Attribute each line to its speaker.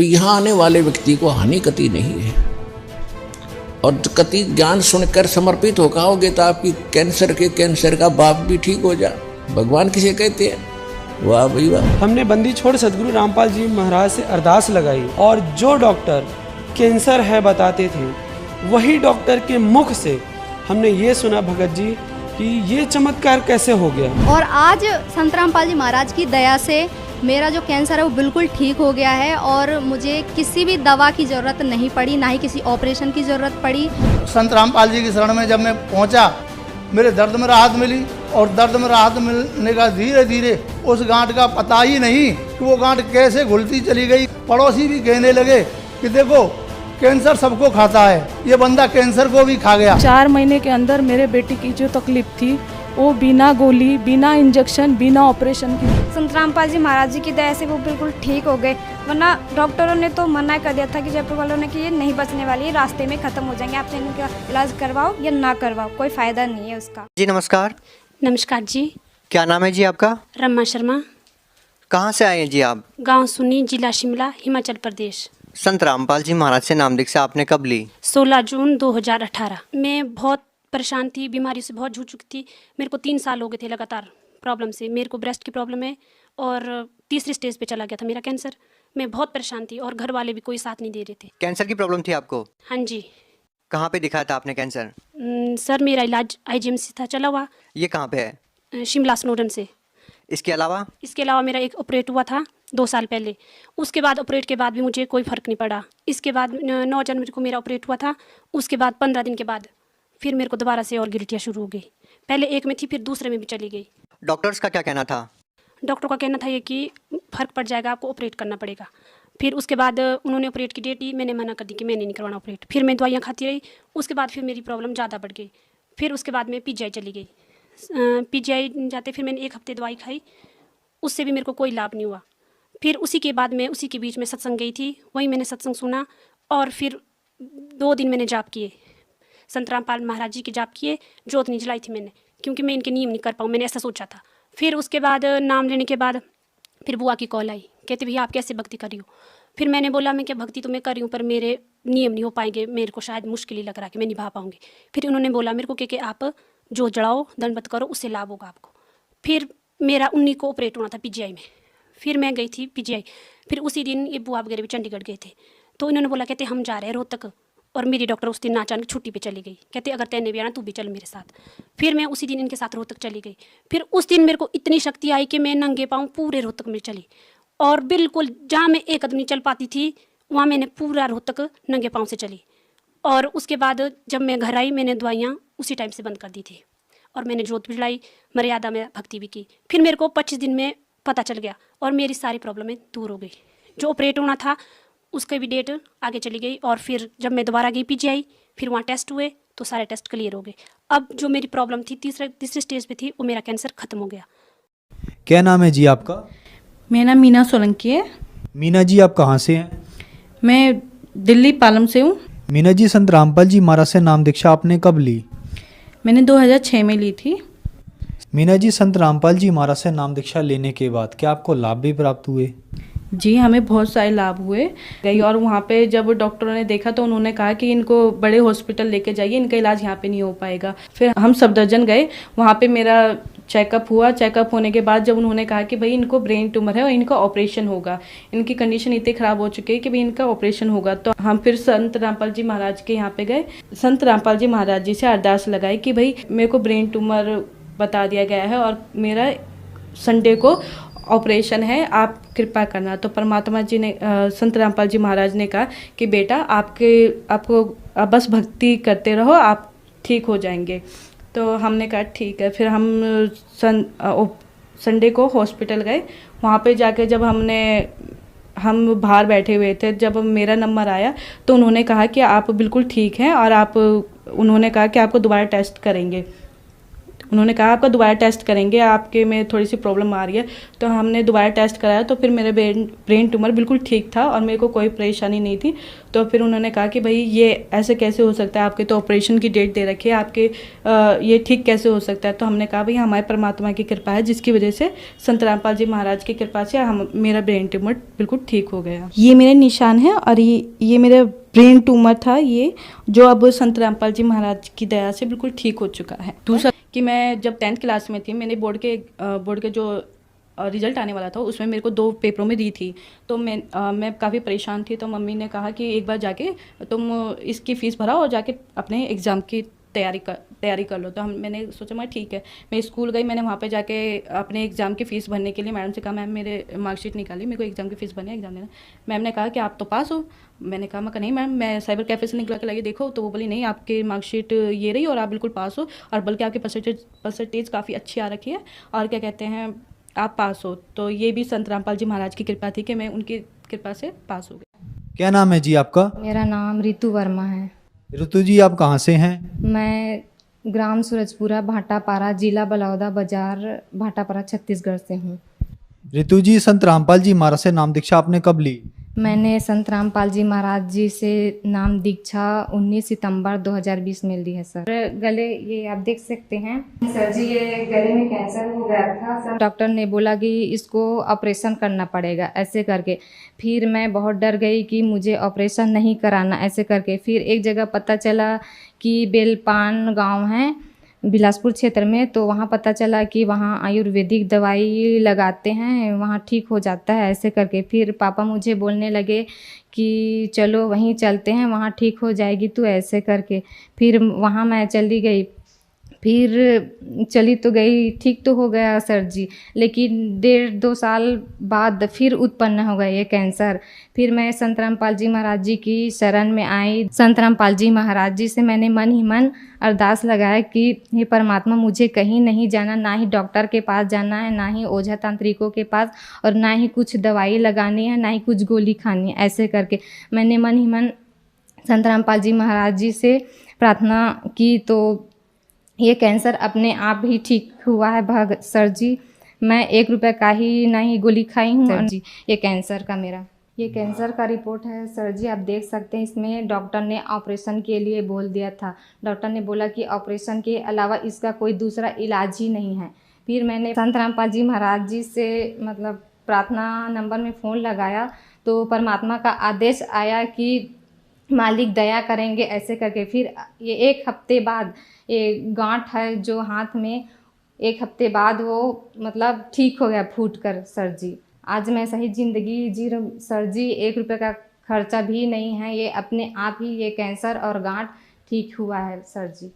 Speaker 1: तो यहाँ आने वाले व्यक्ति को हानि कति नहीं है, और कति ज्ञान सुनकर समर्पित हो आओगे तो आपकी कैंसर का बाप भी ठीक हो जा। भगवान किसे कहते हैं? वाह भाई वाह।
Speaker 2: हमने बंदी छोड़ सदगुरु रामपाल जी महाराज से अरदास लगाई, और जो डॉक्टर कैंसर है बताते थे, वही डॉक्टर के मुख से हमने ये सुना भगत जी कि ये चमत्कार कैसे हो गया।
Speaker 3: और आज संत रामपाल जी महाराज की दया से मेरा जो कैंसर है वो बिल्कुल ठीक हो गया है, और मुझे किसी भी दवा की ज़रूरत नहीं पड़ी, ना ही किसी ऑपरेशन की ज़रूरत पड़ी।
Speaker 4: संत रामपाल जी की शरण में जब मैं पहुंचा, मेरे दर्द में राहत मिली, और दर्द में राहत मिलने का धीरे धीरे उस गांठ का पता ही नहीं कि वो गांठ कैसे घुलती चली गई। पड़ोसी भी कहने लगे कि देखो कैंसर सबको खाता है, ये बंदा कैंसर को भी खा गया।
Speaker 5: 4 महीने के अंदर मेरे बेटी की जो तकलीफ थी वो बिना गोली, बिना इंजेक्शन, बिना ऑपरेशन की।
Speaker 6: संत रामपाल जी महाराज जी की दया से वो बिल्कुल ठीक हो गए, वरना डॉक्टरों ने तो मना कर दिया था कि जयपुर वालों ने कि ये नहीं बचने वाली है, रास्ते में खत्म हो जाएंगे, आप इनका इलाज करवाओ या ना करवाओ, कोई फायदा नहीं है उसका।
Speaker 7: जी नमस्कार।
Speaker 8: नमस्कार जी।
Speaker 7: क्या नाम है जी आपका?
Speaker 8: रमा शर्मा।
Speaker 7: कहाँ से आए हैं जी आप?
Speaker 8: गांव सुनी, जिला शिमला, हिमाचल प्रदेश।
Speaker 7: संत रामपाल जी महाराज से नाम दीक्षा आपने कब ली?
Speaker 8: 16 जून 2018। मैं बहुत परेशान थी, बीमारी से बहुत जूझ चुकी थी। मेरे को 3 साल हो गए थे लगातार प्रॉब्लम से। मेरे को ब्रेस्ट की प्रॉब्लम है और तीसरी स्टेज पे चला गया था मेरा कैंसर। मैं बहुत परेशान थी और घर वाले भी कोई साथ नहीं दे रहे थे।
Speaker 7: कैंसर की प्रॉब्लम थी आपको?
Speaker 8: हाँ जी।
Speaker 7: कहाँ पे दिखाया था आपने कैंसर?
Speaker 8: सर मेरा इलाज IGMC था चला हुआ।
Speaker 7: ये कहाँ पे है?
Speaker 8: शिमला स्नोडन से।
Speaker 7: इसके अलावा
Speaker 8: मेरा एक ऑपरेट हुआ था 2 साल पहले। उसके बाद ऑपरेट के बाद भी मुझे कोई फ़र्क नहीं पड़ा। इसके बाद 9 जनवरी को मेरा ऑपरेट हुआ था। उसके बाद 15 दिन के बाद फिर मेरे को दोबारा से और गिल्टियाँ शुरू हो गई। पहले एक में थी, फिर दूसरे में भी चली गई।
Speaker 7: डॉक्टर्स का क्या कहना था?
Speaker 8: डॉक्टर का कहना था ये कि फ़र्क पड़ जाएगा, आपको ऑपरेट करना पड़ेगा। फिर उसके बाद उन्होंने ऑपरेट की डेट दी, मैंने मना कर दी कि मैंने नहीं करवाना ऑपरेट। फिर मैं दवाइयाँ खाती रही। उसके बाद फिर मेरी प्रॉब्लम ज़्यादा बढ़ गई। फिर उसके बाद मैं PGI चली गई। PGI जाते फिर मैंने 1 हफ्ते दवाई खाई, उससे भी मेरे को कोई लाभ नहीं हुआ। फिर उसी के बीच में सत्संग गई थी, वहीं मैंने सत्संग सुना, और फिर 2 दिन मैंने जाप किए, संत रामपाल महाराज जी के जाप किए। जोत नहीं जलाई थी मैंने, क्योंकि मैं इनके नियम नहीं कर पाऊँ, मैंने ऐसा सोचा था। फिर उसके बाद नाम लेने के बाद फिर बुआ की कॉल आई, कहते भैया आप कैसे भक्ति कर रही हो? फिर मैंने बोला मैं क्या भक्ति तो मैं कर रही हूँ, पर मेरे नियम नहीं हो पाएंगे, मेरे को शायद मुश्किल ही लग रहा है कि मैं निभा पाऊँगी। फिर उन्होंने बोला मेरे को कि आप जो जड़ाओ, दंडवत करो, उससे लाभ होगा आपको। फिर मेरा 19 को ऑपरेट होना था PGI में। फिर मैं गई थी PGI। फिर उसी दिन ये बुआ वगैरह भी चंडीगढ़ गए थे, तो इन्होंने बोला कहते हम जा रहे हैं रोहतक, और मेरी डॉक्टर उस दिन अचानक छुट्टी पे चली गई। कहते अगर तैने भी आना तू भी चल मेरे साथ। फिर मैं उसी दिन इनके साथ रोहतक चली गई। फिर उस दिन मेरे को इतनी शक्ति आई कि मैं नंगे पाँव पूरे रोहतक में चली, और बिल्कुल जहाँ मैं एक कदम नहीं चल पाती थी वहाँ मैंने पूरा रोहतक नंगे पाँव से चली। और उसके बाद जब मैं घर आई, मैंने दवाइयाँ उसी टाइम से बंद कर दी थी, और मैंने जोत भी जलाई, मर्यादा में भक्ति भी की। फिर मेरे को 25 दिन में पता चल गया, और मेरी सारी प्रॉब्लमें दूर हो गई। जो ऑपरेट होना था उसकी भी डेट आगे चली गई, और फिर जब मैं दोबारा गई PGI, फिर वहाँ टेस्ट हुए तो सारे टेस्ट क्लियर हो गए। अब जो मेरी प्रॉब्लम थी तीसरे स्टेज पे थी, वो मेरा कैंसर खत्म हो गया।
Speaker 9: क्या नाम है जी आपका?
Speaker 5: मेरा नाम मीना सोलंकी है।
Speaker 9: मीना जी आप कहाँ से हैं?
Speaker 5: मैं दिल्ली पालम से हूँ।
Speaker 9: मीना जी, संत रामपाल जी महाराज से नाम दीक्षा आपने कब ली?
Speaker 5: मैंने 2006 में ली थी।
Speaker 9: मीना जी, संत रामपाल जी महाराज से नाम दीक्षा लेने के बाद क्या आपको लाभ भी प्राप्त हुए?
Speaker 5: जी, हमें बहुत सारे लाभ हुए गई, और वहाँ पे जब डॉक्टरों ने देखा तो उन्होंने कहा कि इनको बड़े हॉस्पिटल लेके जाइए, इनका इलाज यहाँ पे नहीं हो पाएगा। फिर हम सफदरजंग गए, वहाँ पे मेरा चेकअप हुआ। चेकअप होने के बाद जब उन्होंने कहा कि भाई इनको ब्रेन ट्यूमर है और इनका ऑपरेशन होगा, इनकी कंडीशन इतनी ख़राब हो चुकी है कि भाई इनका ऑपरेशन होगा, तो हम फिर संत रामपाल जी महाराज के यहाँ पे गए। संत रामपाल जी महाराज जी से अरदास लगाई कि भाई मेरे को ब्रेन ट्यूमर बता दिया गया है और मेरा संडे को ऑपरेशन है, आप कृपा करना। तो परमात्मा जी ने, संत रामपाल जी महाराज ने कहा कि बेटा आपको बस भक्ति करते रहो, आप ठीक हो जाएंगे। तो हमने कहा ठीक है। फिर हम संडे को हॉस्पिटल गए। वहाँ पे जाके जब हम बाहर बैठे हुए थे, जब मेरा नंबर आया तो उन्होंने कहा कि आप बिल्कुल ठीक हैं, और उन्होंने कहा कि आपको दोबारा टेस्ट करेंगे। उन्होंने कहा आपका दोबारा टेस्ट करेंगे, आपके में थोड़ी सी प्रॉब्लम आ रही है। तो हमने दोबारा टेस्ट कराया तो फिर मेरे ब्रेन ट्यूमर बिल्कुल ठीक था और मेरे को कोई परेशानी नहीं थी। तो फिर उन्होंने कहा कि भाई ये ऐसे कैसे हो सकता है, आपके तो ऑपरेशन की डेट दे रखी है, आपके ये ठीक कैसे हो सकता है। तो हमने कहा भाई हमारे परमात्मा की कृपा है, जिसकी वजह से संत रामपाल जी महाराज की कृपा से मेरा ब्रेन ट्यूमर बिल्कुल ठीक हो गया। ये मेरे निशान है और ये मेरा ब्रेन ट्यूमर था, ये जो अब संत रामपाल जी महाराज की दया से बिल्कुल ठीक हो चुका है। दूसरा कि मैं जब 10th क्लास में थी, मैंने बोर्ड के जो रिजल्ट आने वाला था उसमें मेरे को 2 पेपरों में दी थी। तो मैं काफ़ी परेशान थी। तो मम्मी ने कहा कि एक बार जाके तुम इसकी फ़ीस भराओ और जाके अपने एग्ज़ाम की तैयारी कर लो। तो मैंने सोचा मैं ठीक है, मैं स्कूल गई, मैंने वहाँ पे जाके अपने एग्ज़ाम की फ़ीस भरने के लिए मैडम से कहा मैम मेरे मार्कशीट निकाली, मेरे को एग्ज़ाम की फ़ीस भरनी है, एग्ज़ाम देना। मैम ने कहा कि आप तो पास हो। मैंने कहा नहीं मैम, मैं साइबर कैफ़े से निकला के लगी देखो। तो वो बोली नहीं, आपकी मार्कशीट ये रही और आप बिल्कुल पास हो, और बल्कि आपकी परसेंटेज काफ़ी अच्छी आ रखी है और क्या कहते हैं आप पास हो। तो ये भी संत रामपाल जी महाराज की कृपा थी कि मैं उनकी कृपा से पास हो गई।
Speaker 9: क्या नाम है जी आपका?
Speaker 10: मेरा नाम रितु वर्मा है।
Speaker 9: ऋतु जी आप कहाँ से हैं?
Speaker 10: मैं ग्राम सूरजपुरा भाटापारा, जिला बलौदा बाजार, भाटापारा, छत्तीसगढ़ से हूँ।
Speaker 9: ऋतु जी, संत रामपाल जी महाराज से नाम दीक्षा आपने कब ली?
Speaker 10: मैंने संत रामपाल जी महाराज जी से नाम दीक्षा 19 सितंबर 2020 में ली है सर। गले ये आप देख सकते हैं सर जी, ये गले में कैंसर हो गया था। डॉक्टर ने बोला कि इसको ऑपरेशन करना पड़ेगा ऐसे करके। फिर मैं बहुत डर गई कि मुझे ऑपरेशन नहीं कराना ऐसे करके। फिर एक जगह पता चला कि बेलपान गांव है बिलासपुर क्षेत्र में, तो वहाँ पता चला कि वहाँ आयुर्वेदिक दवाई लगाते हैं, वहाँ ठीक हो जाता है ऐसे करके। फिर पापा मुझे बोलने लगे कि चलो वहीं चलते हैं, वहाँ ठीक हो जाएगी तू ऐसे करके। फिर वहाँ मैं चली गई, फिर चली तो गई, ठीक तो हो गया सर जी, लेकिन 1.5-2 साल बाद फिर उत्पन्न हो गया ये कैंसर। फिर मैं संत रामपाल जी महाराज जी की शरण में आई। संत रामपाल जी महाराज जी से मैंने मन ही मन अरदास लगाया कि हे परमात्मा, मुझे कहीं नहीं जाना, ना ही डॉक्टर के पास जाना है, ना ही ओझा तांत्रिकों के पास, और ना ही कुछ दवाई लगानी है, ना ही कुछ गोली खानी है ऐसे करके। मैंने मन ही मन संत रामपाल जी महाराज जी से प्रार्थना की, तो ये कैंसर अपने आप ही ठीक हुआ है सर जी। मैं 1 रुपये का ही नहीं गोली खाई हूँ सर जी। ये कैंसर का रिपोर्ट है सर जी, आप देख सकते हैं। इसमें डॉक्टर ने ऑपरेशन के लिए बोल दिया था। डॉक्टर ने बोला कि ऑपरेशन के अलावा इसका कोई दूसरा इलाज ही नहीं है। फिर मैंने संत रामपाल जी महाराज जी से मतलब प्रार्थना नंबर में फ़ोन लगाया, तो परमात्मा का आदेश आया कि मालिक दया करेंगे ऐसे करके। फिर ये 1 हफ्ते बाद ये गांठ है जो हाथ में, 1 हफ्ते बाद वो मतलब ठीक हो गया फूट कर सर जी। आज मैं सही ज़िंदगी जी रही हूँ सर जी। 1 रुपये का खर्चा भी नहीं है, ये अपने आप ही ये कैंसर और गांठ ठीक हुआ है सर जी।